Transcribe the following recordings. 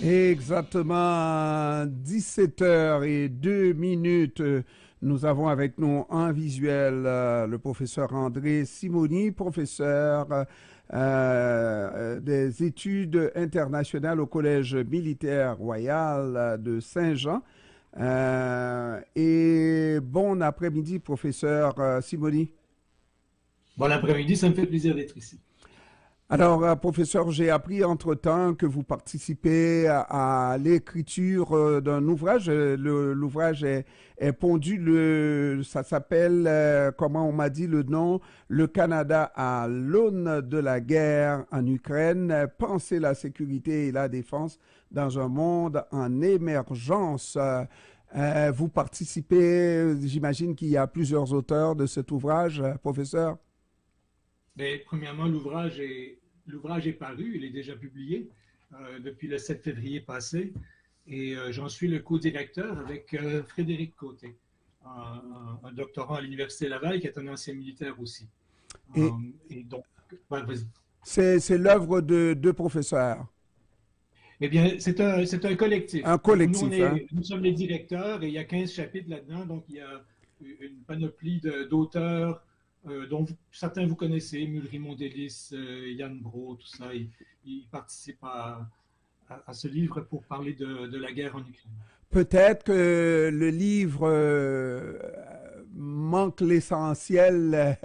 Exactement 17h02. Nous avons avec nous en visuel le professeur André Simoni, professeur des études internationales au Collège militaire royal de Saint-Jean. Et bon après-midi, professeur Simoni. Bon après-midi, ça me fait plaisir d'être ici. Alors, professeur, j'ai appris entre-temps que vous participez à l'écriture d'un ouvrage. L'ouvrage est pondu, ça s'appelle, comment on m'a dit le nom, Le Canada à l'aune de la guerre en Ukraine, penser la sécurité et la défense dans un monde en émergence. Vous participez, j'imagine qu'il y a plusieurs auteurs de cet ouvrage, professeur. Mais, premièrement, l'ouvrage est paru, il est déjà publié depuis le 7 février passé, et j'en suis le co-directeur avec Frédéric Côté, un doctorant à l'Université Laval qui est un ancien militaire aussi. Et Et donc, ouais, vas-y. c'est l'œuvre de deux professeurs, Eh bien, c'est un collectif. un Donc, nous, collectif, hein? nous sommes les directeurs et il y a 15 chapitres là-dedans. Donc, il y a une panoplie d'auteurs dont certains vous connaissez, Mulry Mondelis, Yann Brault, tout ça. Ils participent à ce livre pour parler de la guerre en Ukraine. Peut-être que le livre manque l'essentiel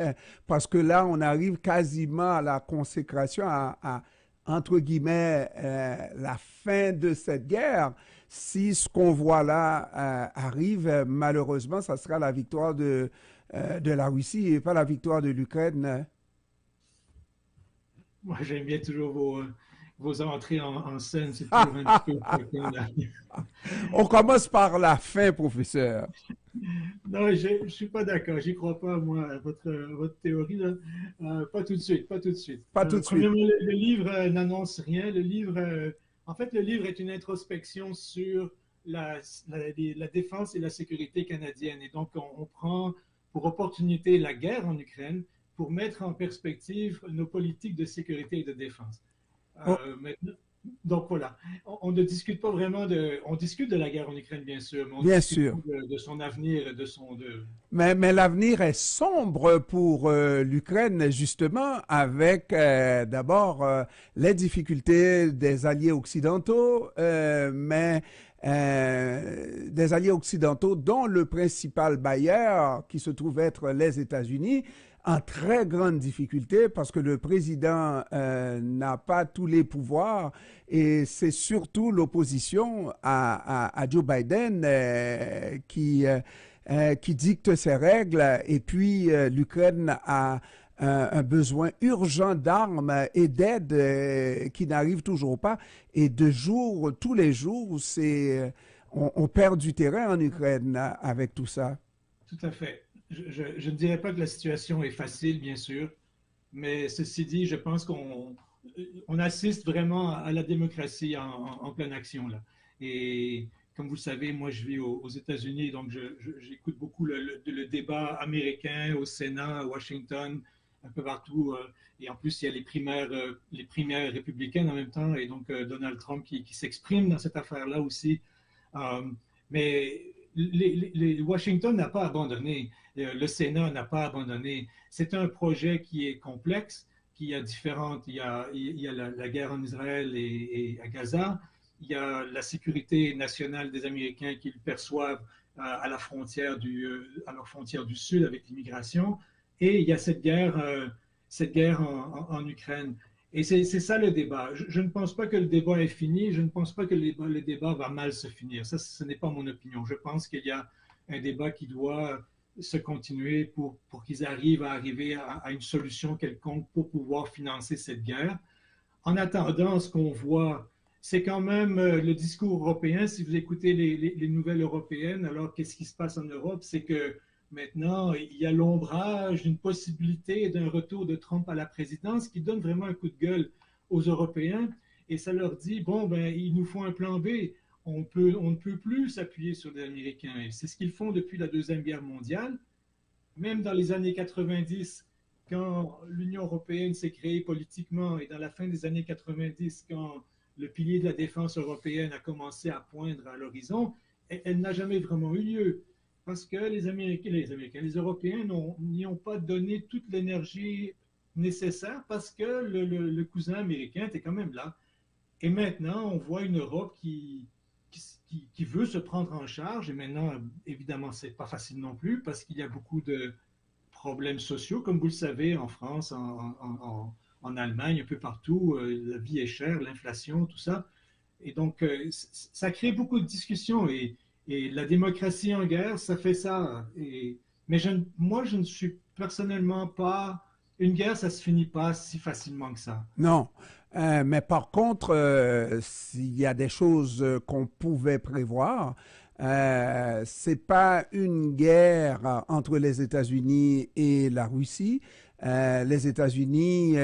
parce que là, on arrive quasiment à la consécration, entre guillemets, la fin de cette guerre. Si ce qu'on voit là arrive, malheureusement, ça sera la victoire de la Russie et pas la victoire de l'Ukraine. Moi, j'aime bien toujours vos entrées en scène. C'est toujours un petit peu coquin, là. On commence par la fin, professeur. Non, je ne suis pas d'accord. J'y crois pas, moi, à votre théorie, là. Pas tout de suite, pas tout de suite. Pas tout de suite. Premièrement, le livre n'annonce rien. En fait, le livre est une introspection sur la défense et la sécurité canadienne. Et donc, on prend pour opportunité la guerre en Ukraine pour mettre en perspective nos politiques de sécurité et de défense. Oh, Maintenant, donc voilà, on ne discute pas vraiment on discute de la guerre en Ukraine bien sûr, mais on bien discute pas sûr. de son avenir, Mais l'avenir est sombre pour l'Ukraine, justement, avec d'abord les difficultés des alliés occidentaux, mais des alliés occidentaux dont le principal bailleur, qui se trouve être les États-Unis, en très grande difficulté parce que le président n'a pas tous les pouvoirs et c'est surtout l'opposition à Joe Biden qui dicte ses règles et puis l'Ukraine a un besoin urgent d'armes et d'aide qui n'arrive toujours pas. Et tous les jours, on perd du terrain en Ukraine avec tout ça. tout à fait. Je ne dirais pas que la situation est facile, bien sûr, mais ceci dit, je pense on assiste vraiment à la démocratie en pleine action là. Et comme vous le savez, moi je vis aux États-Unis, donc j'écoute beaucoup le débat américain au Sénat, à Washington, un peu partout. Et en plus, il y a les primaires républicaines en même temps, et donc Donald Trump qui s'exprime dans cette affaire-là aussi. Euh, mais Washington n'a pas abandonné, le Sénat n'a pas abandonné. C'est un projet qui est complexe, qui a différentes. Il y a la guerre en Israël et à Gaza. Il y a la sécurité nationale des Américains qu'ils perçoivent à leur frontière du Sud avec l'immigration. Et il y a cette guerre en Ukraine. Et c'est ça le débat. Je ne pense pas que le débat est fini. Je ne pense pas que le débat va mal se finir. Ça, ce n'est pas mon opinion. Je pense qu'il y a un débat qui doit se continuer pour qu'ils arriver à une solution quelconque pour pouvoir financer cette guerre. En attendant, ce qu'on voit, c'est quand même le discours européen. Si vous écoutez les nouvelles européennes, alors qu'est-ce qui se passe en Europe? C'est que maintenant, il y a l'ombrage d'une possibilité d'un retour de Trump à la présidence qui donne vraiment un coup de gueule aux Européens. Et ça leur dit, bon, ben, il nous faut un plan B. On ne peut plus s'appuyer sur les Américains. Et c'est ce qu'ils font depuis la Deuxième Guerre mondiale. Même dans les années 90, quand l'Union européenne s'est créée politiquement, et dans la fin des années 90, quand le pilier de la défense européenne a commencé à poindre à l'horizon, elle n'a jamais vraiment eu lieu. Parce que les Européens n'y ont pas donné toute l'énergie nécessaire parce que le cousin américain était quand même là. Et maintenant, on voit une Europe qui veut se prendre en charge. Et maintenant, évidemment, c'est pas facile non plus parce qu'il y a beaucoup de problèmes sociaux, comme vous le savez, en France, en Allemagne, un peu partout. La vie est chère, l'inflation, tout ça. Et donc, ça crée beaucoup de discussions. Et la démocratie en guerre, ça fait ça. Mais moi, je ne suis personnellement pas... Une guerre, ça se finit pas si facilement que ça. Non. Mais par contre, s'il y a des choses qu'on pouvait prévoir, c'est pas une guerre entre les États-Unis et la Russie. Les États-Unis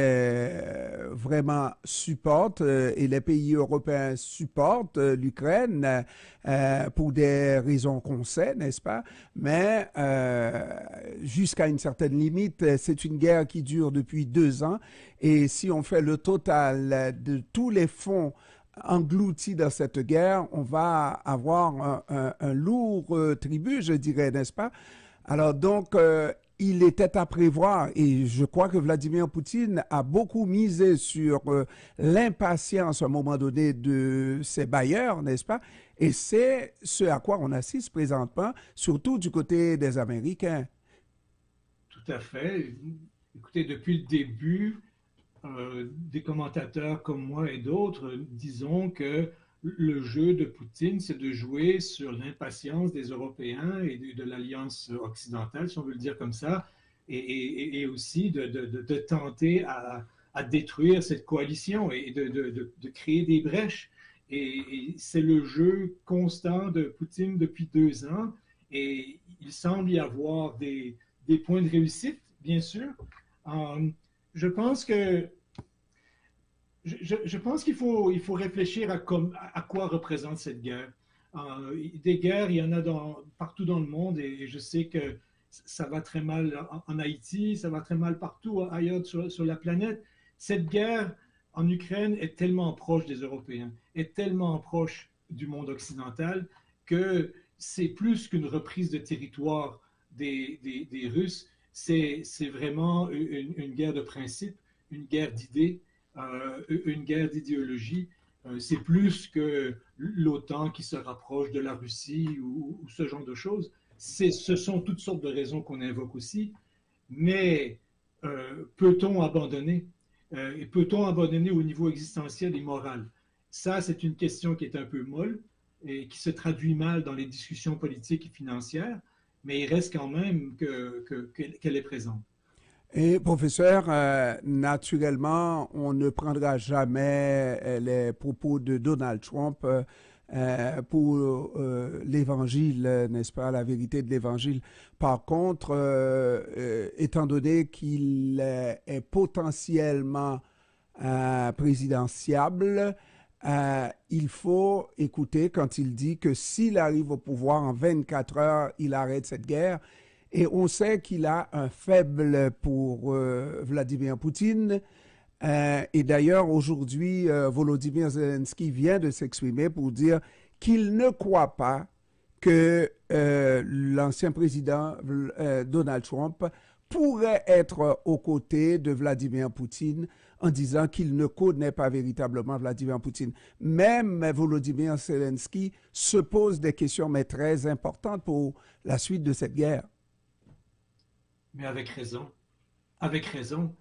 vraiment supportent et les pays européens supportent l'Ukraine pour des raisons qu'on sait, n'est-ce pas? Mais jusqu'à une certaine limite, c'est une guerre qui dure depuis 2 ans et si on fait le total de tous les fonds engloutis dans cette guerre, on va avoir un lourd tribut, je dirais, n'est-ce pas? Alors donc, il était à prévoir et je crois que Vladimir Poutine a beaucoup misé sur l'impatience à un moment donné de ses bailleurs, n'est-ce pas? Et c'est ce à quoi on assiste présentement, surtout du côté des Américains. Tout à fait. Écoutez, depuis le début, des commentateurs comme moi et d'autres, disons que le jeu de Poutine, c'est de jouer sur l'impatience des Européens et de l'Alliance occidentale, si on veut le dire comme ça, et aussi de tenter à détruire cette coalition et de créer des brèches. Et c'est le jeu constant de Poutine depuis 2 ans. Et il semble y avoir des points de réussite, bien sûr. Je pense que je pense il faut réfléchir à quoi représente cette guerre. Des guerres, il y en a partout dans le monde et je sais que ça va très mal en Haïti, ça va très mal partout ailleurs sur la planète. Cette guerre en Ukraine est tellement proche des Européens, est tellement proche du monde occidental que c'est plus qu'une reprise de territoire des Russes, c'est vraiment une guerre de principe, une guerre d'idées, une guerre d'idéologie. C'est plus que l'OTAN qui se rapproche de la Russie ou ce genre de choses. Ce sont toutes sortes de raisons qu'on invoque aussi, mais peut-on abandonner? Et peut-on abandonner au niveau existentiel et moral? Ça, c'est une question qui est un peu molle et qui se traduit mal dans les discussions politiques et financières, mais il reste quand même qu'elle est présente. Et professeur, naturellement, on ne prendra jamais les propos de Donald Trump pour l'évangile, n'est-ce pas, la vérité de l'évangile. Par contre, étant donné qu'il est potentiellement présidentiable, il faut écouter quand il dit que s'il arrive au pouvoir en 24 heures, il arrête cette guerre. Et on sait qu'il a un faible pour Vladimir Poutine. Et d'ailleurs, aujourd'hui, Volodymyr Zelensky vient de s'exprimer pour dire qu'il ne croit pas que l'ancien président Donald Trump pourrait être aux côtés de Vladimir Poutine en disant qu'il ne connaît pas véritablement Vladimir Poutine. Même Volodymyr Zelensky se pose des questions, mais très importantes pour la suite de cette guerre. Mais avec raison. Avec raison.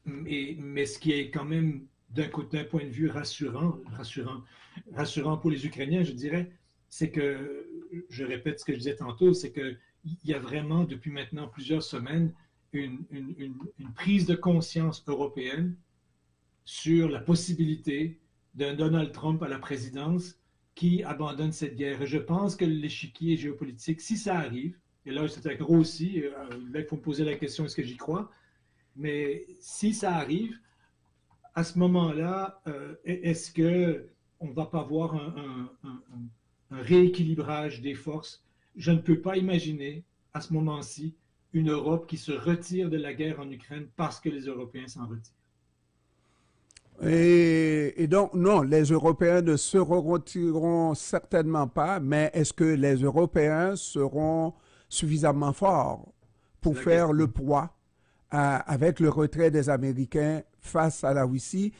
Mais ce qui est quand même, d'un point de vue rassurant pour les Ukrainiens, je dirais, c'est que, je répète ce que je disais tantôt, c'est qu'il y a vraiment, depuis maintenant plusieurs semaines, une prise de conscience européenne sur la possibilité d'un Donald Trump à la présidence qui abandonne cette guerre. Et je pense que l'échiquier géopolitique, si ça arrive, et là, c'est grossi, là, il faut me poser la question, est-ce que j'y crois? Mais si ça arrive, à ce moment-là, est-ce qu'on ne va pas voir un rééquilibrage des forces? Je ne peux pas imaginer, à ce moment-ci, une Europe qui se retire de la guerre en Ukraine parce que les Européens s'en retirent. Et donc, non, les Européens ne se retireront certainement pas, mais est-ce que les Européens seront suffisamment forts C'est pour la faire le question. poids avec le retrait des Américains face à la Russie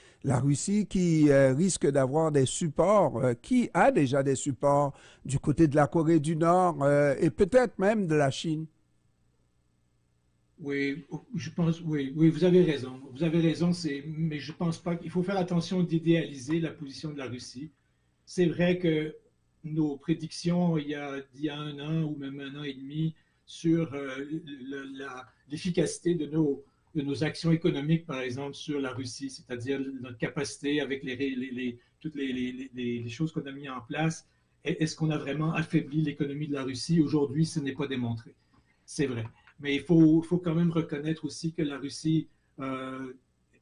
qui risque d'avoir des supports, qui a déjà des supports du côté de la Corée du Nord et peut-être même de la Chine. Oui, je pense, oui, oui, vous avez raison. Vous avez raison, mais je pense pas qu'il faut faire attention d'idéaliser la position de la Russie. C'est vrai que nos prédictions il y a un an ou même un an et demi sur l'efficacité de nos actions économiques, par exemple, sur la Russie, c'est-à-dire notre capacité avec toutes les choses qu'on a mises en place. Est-ce qu'on a vraiment affaibli l'économie de la Russie? Aujourd'hui, ce n'est pas démontré. C'est vrai. Mais faut quand même reconnaître aussi que la Russie a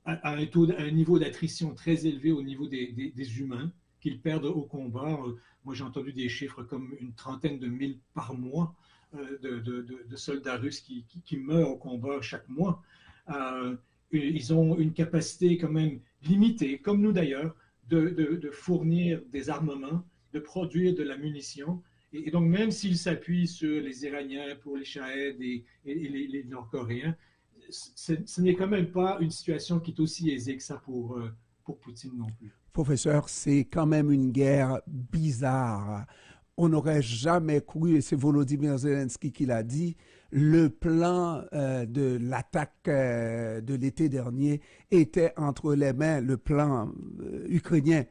un niveau d'attrition très élevé au niveau des humains qu'ils perdent au combat. Moi, j'ai entendu des chiffres comme une trentaine de mille par mois de soldats russes qui meurent au combat chaque mois. Ils ont une capacité quand même limitée, comme nous d'ailleurs, de fournir des armements, de produire de la munition. Et donc, même s'ils s'appuient sur les Iraniens pour les Shahed les Nord-Coréens, ce n'est quand même pas une situation qui est aussi aisée que ça pour Poutine non plus. Professeur, c'est quand même une guerre bizarre. On n'aurait jamais cru, et c'est Volodymyr Zelensky qui l'a dit, le plan de l'attaque de l'été dernier était entre les mains, le plan ukrainien,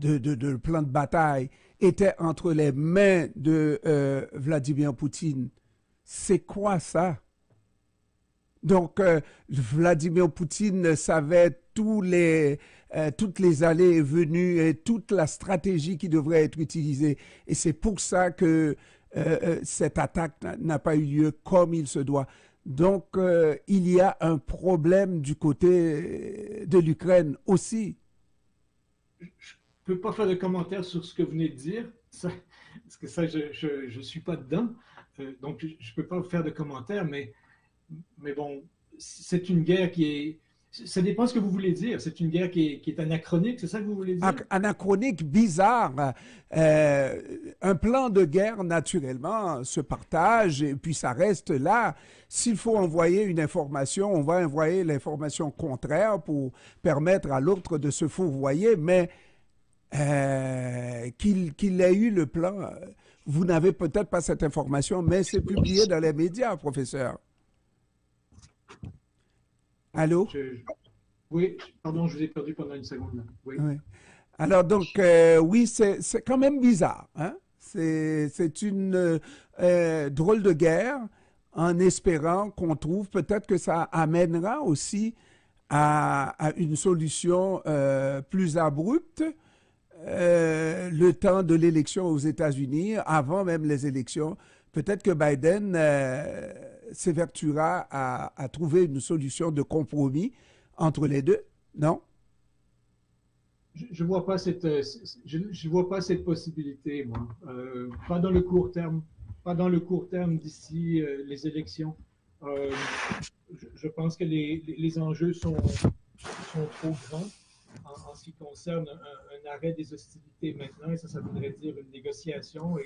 le plan de bataille, était entre les mains de Vladimir Poutine. C'est quoi ça? Donc, Vladimir Poutine savait toutes les allées et venues et toute la stratégie qui devrait être utilisée. Et c'est pour ça que cette attaque n'a pas eu lieu comme il se doit. Donc, il y a un problème du côté de l'Ukraine aussi. Je ne peux pas faire de commentaires sur ce que vous venez de dire, parce que ça, je ne suis pas dedans. Donc, je ne peux pas faire de commentaires, mais bon, c'est une guerre qui est. Ça dépend de ce que vous voulez dire. C'est une guerre qui est anachronique, c'est ça que vous voulez dire? Anachronique, bizarre. Un plan de guerre, naturellement, se partage et puis ça reste là. S'il faut envoyer une information, on va envoyer l'information contraire pour permettre à l'autre de se fourvoyer, mais qu'il ait eu le plan, vous n'avez peut-être pas cette information, mais c'est publié dans les médias, professeur. Allô? Je- oui, pardon, je vous ai perdu pendant une seconde. Là. Oui. Oui. Alors, donc, oui, c'est quand même bizarre. Hein? C'est une drôle de guerre en espérant qu'on trouve, peut-être que ça amènera aussi à une solution plus abrupte le temps de l'élection aux États-Unis, avant même les élections. Peut-être que Biden s'évertuera à trouver une solution de compromis entre les deux, non? Je ne vois pas je vois pas cette possibilité, moi. Pas dans le court terme. Pas dans le court terme d'ici les élections. Euh, je pense que les enjeux sont trop grands en ce qui concerne un arrêt des hostilités maintenant, et ça voudrait dire une négociation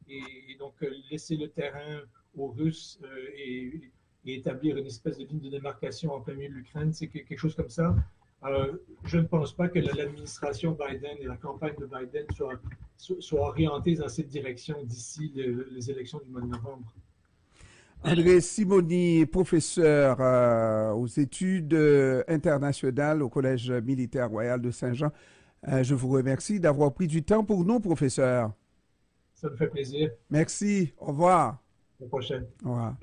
et donc laisser le terrain aux Russes et établir une espèce de ligne de démarcation en plein milieu de l'Ukraine, c'est quelque chose comme ça. Je ne pense pas que l'administration Biden et la campagne de Biden soient orientées dans cette direction d'ici les élections du mois de novembre. André Simoni, professeur aux études internationales au Collège militaire royal de Saint-Jean. Je vous remercie d'avoir pris du temps pour nous, professeur. Ça me fait plaisir. Merci. Au revoir. À la prochaine. Au revoir.